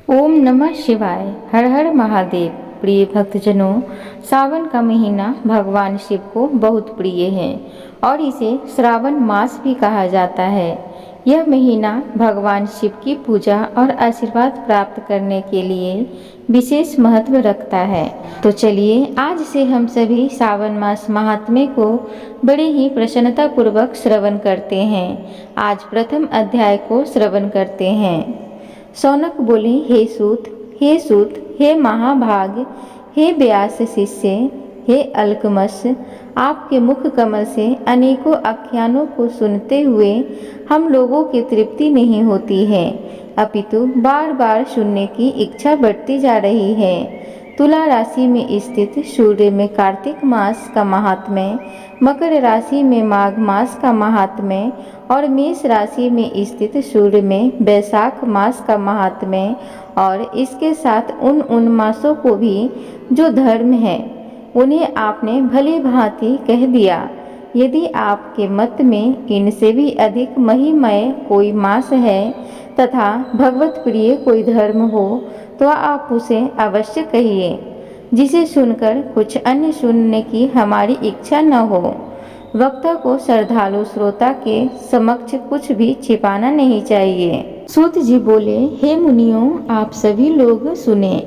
ओम नमः शिवाय। हर हर महादेव। प्रिय भक्तजनों, सावन का महीना भगवान शिव को बहुत प्रिय है और इसे श्रावण मास भी कहा जाता है। यह महीना भगवान शिव की पूजा और आशीर्वाद प्राप्त करने के लिए विशेष महत्व रखता है। तो चलिए आज से हम सभी सावन मास महात्म्य को बड़े ही प्रसन्नता पूर्वक श्रवण करते हैं। आज प्रथम अध्याय को श्रवण करते हैं। शौनक बोले, हे सूत, हे महाभाग, हे व्यास शिष्य, हे अल्कमस, आपके मुख कमल से अनेकों आख्यानों को सुनते हुए हम लोगों की तृप्ति नहीं होती है, अपितु बार बार सुनने की इच्छा बढ़ती जा रही है। तुला राशि में स्थित सूर्य में कार्तिक मास का महात्म्य, मकर राशि में माघ मास का महात्म्य और मेष राशि में स्थित सूर्य में वैशाख मास का महात्म्य और इसके साथ उन मासों को भी जो धर्म है उन्हें आपने भली भांति कह दिया। यदि आपके मत में इनसे भी अधिक महिमय कोई मास है तथा भगवत प्रिय कोई धर्म हो तो आप उसे अवश्य कहिए, जिसे सुनकर कुछ अन्य सुनने की हमारी इच्छा न हो। वक्ता को श्रद्धालु श्रोता के समक्ष कुछ भी छिपाना नहीं चाहिए। सूत जी बोले, हे मुनियों, आप सभी लोग सुने।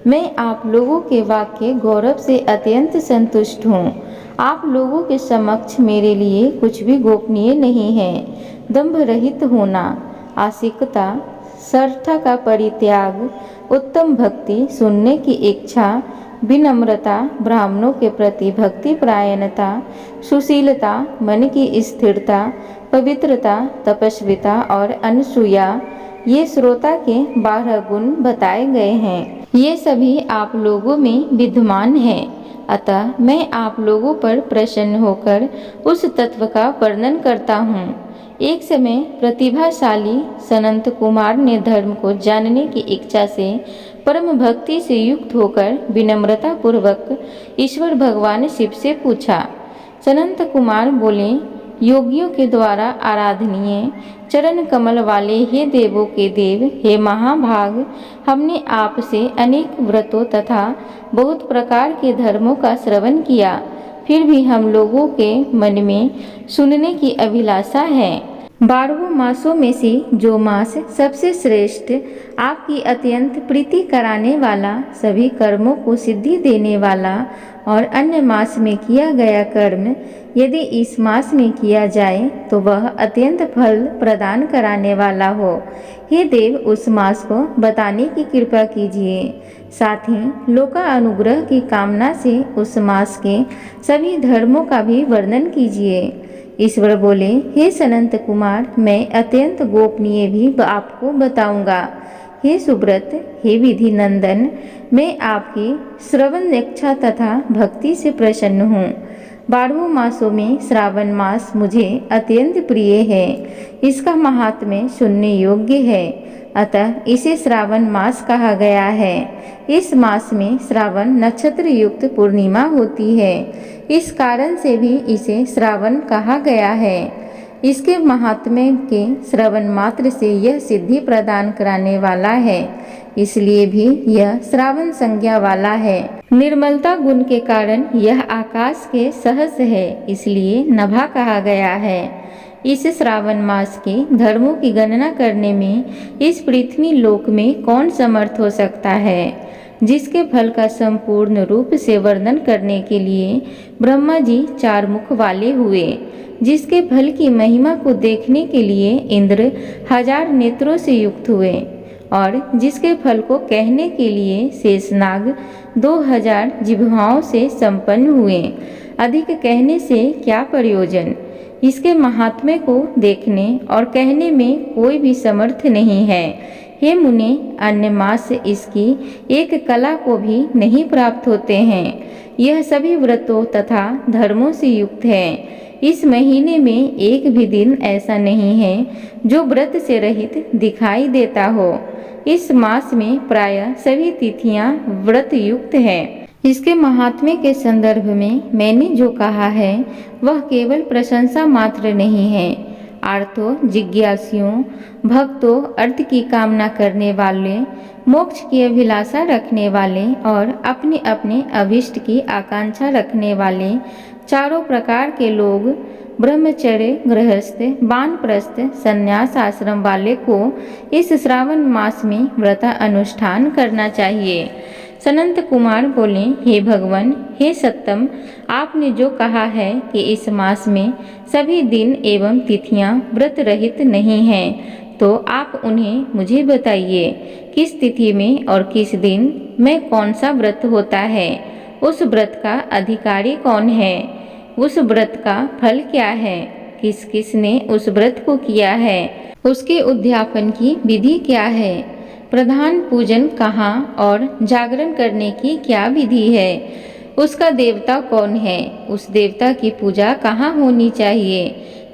मैं आप लोगों के वाक्य गौरव से अत्यंत संतुष्ट हूँ। आप लोगों के समक्ष मेरे लिए कुछ भी गोपनीय नहीं है। दंभ रहित होना, आसिकता, सर्था का परित्याग, उत्तम भक्ति, सुनने की इच्छा, विनम्रता, ब्राह्मणों के प्रति भक्ति परायणता, सुशीलता, मन की स्थिरता, पवित्रता, तपस्विता और अनसूया, ये श्रोता के 12 गुण बताए गए हैं। ये सभी आप लोगों में विद्यमान हैं। अतः मैं आप लोगों पर प्रसन्न होकर उस तत्व का वर्णन करता हूँ। एक समय प्रतिभाशाली सनंत कुमार ने धर्म को जानने की इच्छा से परम भक्ति से युक्त होकर विनम्रता पूर्वक ईश्वर भगवान शिव से पूछा। सनंत कुमार बोले, योगियों के द्वारा आराधनीय चरण कमल वाले हे देवों के देव, हे महाभाग, हमने आपसे अनेक व्रतों तथा बहुत प्रकार के धर्मों का श्रवण किया, फिर भी हम लोगों के मन में सुनने की अभिलाषा है। 12 मासों में से जो मास सबसे श्रेष्ठ, आपकी अत्यंत प्रीति कराने वाला, सभी कर्मों को सिद्धि देने वाला और अन्य मास में किया गया कर्म यदि इस मास में किया जाए तो वह अत्यंत फल प्रदान कराने वाला हो, हे देव उस मास को बताने की कृपा कीजिए। साथ ही लोकानुग्रह की कामना से उस मास के सभी धर्मों का भी वर्णन कीजिए। ईश्वर बोले, हे सनंत कुमार, मैं अत्यंत गोपनीय भी आपको बताऊंगा। हे सुब्रत, हे विधि नंदन, मैं आपकी श्रवण इच्छा तथा भक्ति से प्रसन्न हूँ। 12 मासों में श्रावण मास मुझे अत्यंत प्रिय है। इसका महात्म्य सुनने योग्य है, अतः इसे श्रावण मास कहा गया है। इस मास में श्रावण नक्षत्र युक्त पूर्णिमा होती है, इस कारण से भी इसे श्रावण कहा गया है। इसके महात्म्य के श्रवण मात्र से यह सिद्धि प्रदान कराने वाला है, इसलिए भी यह श्रावण संज्ञा वाला है। निर्मलता गुण के कारण यह आकाश के सहस है, इसलिए नभा कहा गया है। इस श्रावण मास के धर्मों की गणना करने में इस पृथ्वी लोक में कौन समर्थ हो सकता है। जिसके फल का संपूर्ण रूप से वर्णन करने के लिए ब्रह्मा जी 4 मुख वाले हुए, जिसके फल की महिमा को देखने के लिए इंद्र 1000 नेत्रों से युक्त हुए और जिसके फल को कहने के लिए शेषनाग 2000 जिह्वाओं से संपन्न हुए। अधिक कहने से क्या प्रयोजन। इसके महात्म्य को देखने और कहने में कोई भी समर्थ नहीं है। हे मुने, अन्य मास इसकी एक कला को भी नहीं प्राप्त होते हैं। यह सभी व्रतों तथा धर्मों से युक्त है। इस महीने में एक भी दिन ऐसा नहीं है जो व्रत से रहित दिखाई देता हो। इस मास में प्रायः सभी तिथियां व्रत युक्त है। इसके महात्म्य के संदर्भ में मैंने जो कहा है वह केवल प्रशंसा मात्र नहीं है। आर्तो जिज्ञासियों, भक्तों, अर्थ की कामना करने वाले, मोक्ष की अभिलाषा रखने वाले और अपने अपने अभिष्ट की आकांक्षा रखने वाले चारों प्रकार के लोग, ब्रह्मचर्य, गृहस्थ, वानप्रस्थ, संन्यास आश्रम वाले को इस श्रावण मास में व्रत अनुष्ठान करना चाहिए। सनंत कुमार बोले, हे भगवान, हे सत्तम, आपने जो कहा है कि इस मास में सभी दिन एवं तिथियां व्रत रहित नहीं हैं, तो आप उन्हें मुझे बताइए। किस तिथि में और किस दिन में कौन सा व्रत होता है? उस व्रत का अधिकारी कौन है? उस व्रत का फल क्या है? किस किस ने उस व्रत को किया है? उसके उद्यापन की विधि क्या है? प्रधान पूजन कहाँ और जागरण करने की क्या विधि है? उसका देवता कौन है? उस देवता की पूजा कहाँ होनी चाहिए?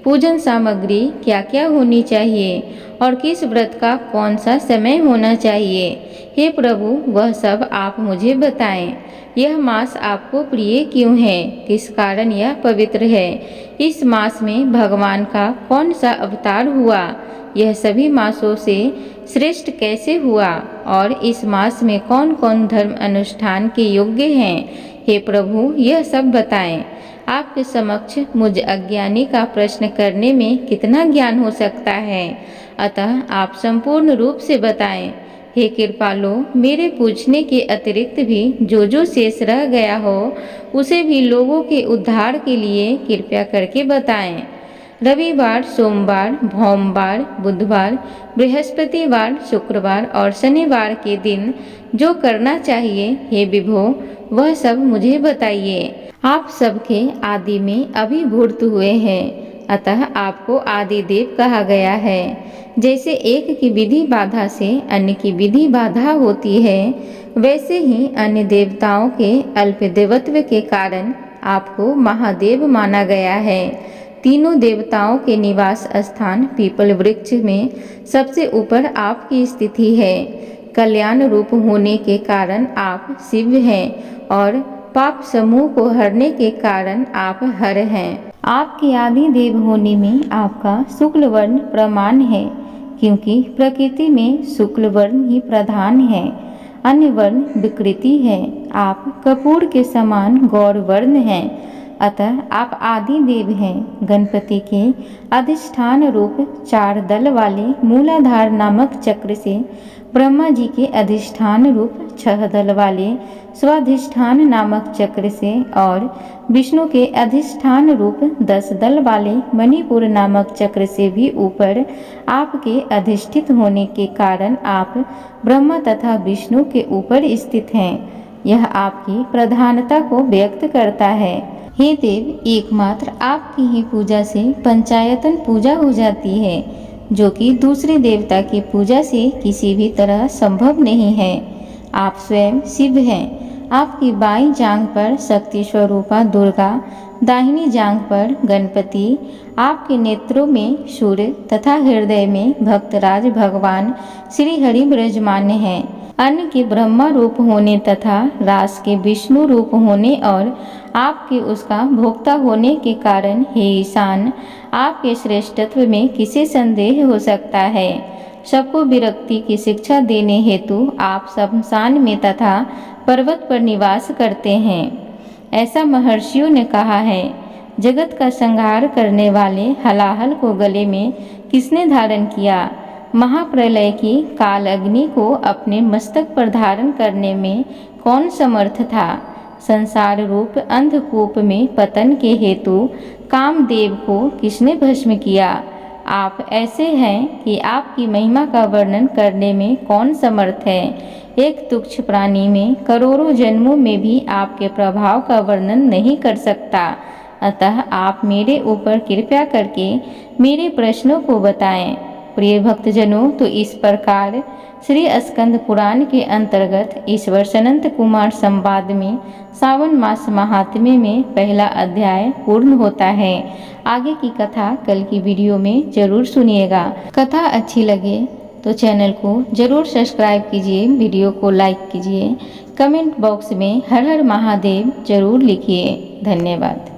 पूजन सामग्री क्या क्या होनी चाहिए और किस व्रत का कौन सा समय होना चाहिए? हे प्रभु, वह सब आप मुझे बताएं। यह मास आपको प्रिय क्यों है? किस कारण यह पवित्र है? इस मास में भगवान का कौन सा अवतार हुआ? यह सभी मासों से श्रेष्ठ कैसे हुआ? और इस मास में कौन कौन धर्म अनुष्ठान के योग्य हैं? हे प्रभु, यह सब बताएं। आपके समक्ष मुझ अज्ञानी का प्रश्न करने में कितना ज्ञान हो सकता है, अतः आप संपूर्ण रूप से बताएं। हे कृपालो, मेरे पूछने के अतिरिक्त भी जो जो शेष रह गया हो उसे भी लोगों के उद्धार के लिए कृपया करके बताएं। रविवार, सोमवार, भौमवार, बुधवार, बृहस्पतिवार, शुक्रवार और शनिवार के दिन जो करना चाहिए, हे विभो, वह सब मुझे बताइए। आप सबके आदि में अभिभूत हुए हैं, अतः आपको आदि देव कहा गया है। जैसे एक की विधि बाधा से अन्य की विधि बाधा होती है, वैसे ही अन्य देवताओं के अल्प देवत्व के कारण आपको महादेव माना गया है। तीनों देवताओं के निवास स्थान पीपल वृक्ष में सबसे ऊपर आपकी स्थिति है। कल्याण रूप होने के कारण आप शिव हैं और पाप समूह को हरने के कारण आप हर हैं। आपके आदि देव होने में आपका शुक्ल वर्ण प्रमाण है, क्योंकि प्रकृति में शुक्ल वर्ण ही प्रधान है, अन्य वर्ण विकृति है। आप कपूर के समान गौर वर्ण हैं, अतः आप आदि देव हैं। गणपति के अधिष्ठान रूप 4 दल वाले मूलाधार नामक चक्र से, ब्रह्मा जी के अधिष्ठान रूप 6 दल वाले स्वाधिष्ठान नामक चक्र से और विष्णु के अधिष्ठान रूप 10 दल वाले मणिपुर नामक चक्र से भी ऊपर आपके अधिष्ठित होने के कारण आप ब्रह्मा तथा विष्णु के ऊपर स्थित हैं। यह आपकी प्रधानता को व्यक्त करता है। हे देव, एकमात्र आपकी ही पूजा से पंचायतन पूजा हो जाती है, जो कि दूसरे देवता की पूजा से किसी भी तरह संभव नहीं है। आप स्वयं शिव हैं। आपकी बाईं जांघ पर शक्ति स्वरूपा दुर्गा, दाहिनी जांघ पर गणपति, आपके नेत्रों में सूर्य तथा हृदय में भक्तराज भगवान श्री हरि विराजमान हैं। अन्न के ब्रह्मा रूप होने तथा रास के विष्णु रूप होने और आपके उसका भोक्ता होने के कारण, हे ईशान, आपके श्रेष्ठत्व में किसे संदेह हो सकता है? सबको विरक्ति की शिक्षा देने हेतु आप शमशान में तथा पर्वत पर निवास करते हैं, ऐसा महर्षियों ने कहा है। जगत का संहार करने वाले हलाहल को गले में किसने धारण किया? महाप्रलय की काल अग्नि को अपने मस्तक पर धारण करने में कौन समर्थ था? संसार रूप अंधकूप में पतन के हेतु कामदेव को किसने भस्म किया? आप ऐसे हैं कि आपकी महिमा का वर्णन करने में कौन समर्थ है? एक तुच्छ प्राणी में करोड़ों जन्मों में भी आपके प्रभाव का वर्णन नहीं कर सकता। अतः आप मेरे ऊपर कृपा करके मेरे प्रश्नों को बताएं। प्रिय भक्तजनों, तो इस प्रकार श्री स्कंद पुराण के अंतर्गत ईश्वर सनंत कुमार संवाद में सावन मास महात्म्य में पहला अध्याय पूर्ण होता है। आगे की कथा कल की वीडियो में जरूर सुनिएगा। कथा अच्छी लगे तो चैनल को जरूर सब्सक्राइब कीजिए, वीडियो को लाइक कीजिए, कमेंट बॉक्स में हर हर महादेव जरूर लिखिए। धन्यवाद।